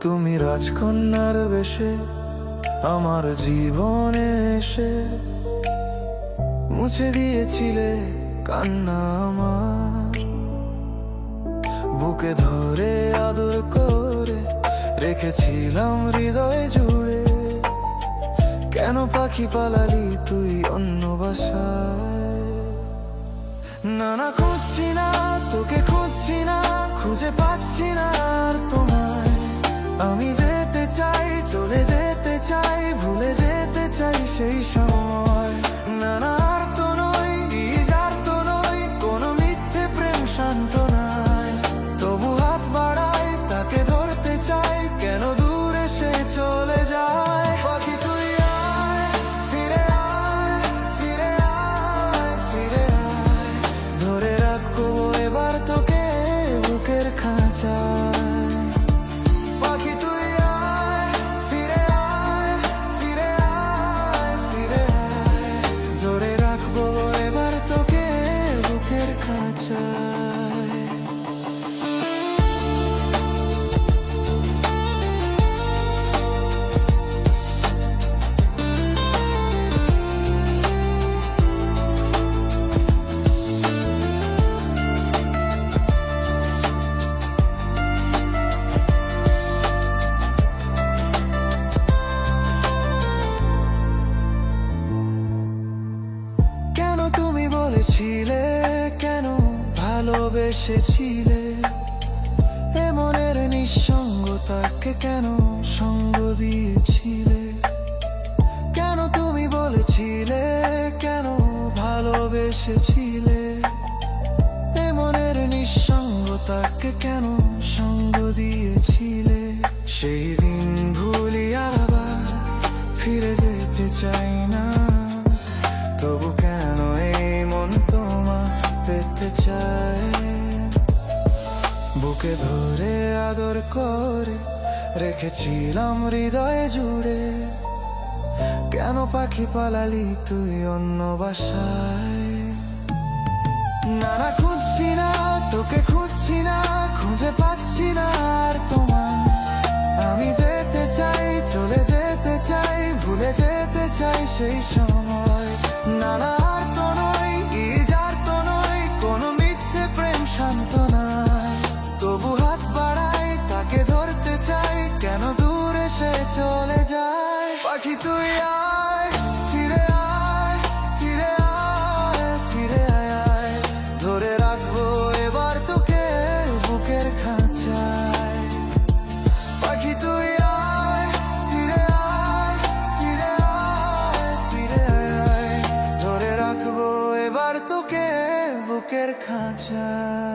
তুমি রাজকন্যার বেশে আমার জীবনে এসে মুছে দিয়েছিলে কান্না আমার। বুকে ধরে আদর করে রেখেছিলাম হৃদয় জুড়ে। কেন পাখি পালালি তুই অন্য বাসায়? না না, খুঁজছি না তোকে, খুঁজছি না, খুঁজে পাচ্ছি না আর তোমায়। আমি যেতে চাই, চলে যেতে চাই, ভুলে যেতে চাই সেই সময়। না না, আর তো নই, যার তো নই, কোনো মিথ্যে প্রেম শান্ত নাই। তবু হাত বাড়াই, তাকে ধরতে চাই, কেন দূরে সে চলে যায়। পাখি তুই আয়, ফিরে আয়, ফিরে আয়, ফিরে আয়। ধরে রাখবো এবার তোকে বুকের খাঁচায়। পাখি তুই আয়, ফিরে আয়, ফিরে আয়, ফিরে আয়। ধরে রাখবো এবার তোকে বুকের খাঁচায়। কেন তুমি বলেছিলে, কেন ভালোবেসেছিলে, এ মনের নিঃসঙ্গতাকে কেন সঙ্গ দিয়েছিলে? কেন তুমি বলেছিলে, কেন ভালোবেসেছিলে, এ মনের নিঃসঙ্গতাকে কেন সঙ্গ দিয়েছিলে? সেই দিন ভুলি আবার ফিরে যেতে চাই না, তবু কেন এই মন তোমা পেতে চায়? বুকে ধরে আদর করে রেখেছিলাম হৃদয়ে জুড়ে। কেন পাখি পালালি তুই অন্য বাসায়? না না, খুঁজছি না তোকে, খুঁজছি না, খুঁজে পাচ্ছি না আর তোমায়। আমি যেতে চাই, চলে যেতে চাই, ভুলে যেতে চাই সেই সময়। না না, আর তো নই, যার তো নই, কোনো মিথ্যে প্রেম শান্ত নাই। তবু হাত বাড়াই, তাকে ধরতে চাই, কেন দূরে সে চলে যায়। পাখি তুই আয়, ফিরে আয়, ফিরে আয়, ফিরে আয়। ধরে রাখবো এবার তোকে বুকের খাঁচায়। পাখি তুই আয়, ফিরে আয়, ফিরে আয়, ফিরে আয়। ধরে রাখবো এবার তোকে বুকের খাঁচায়।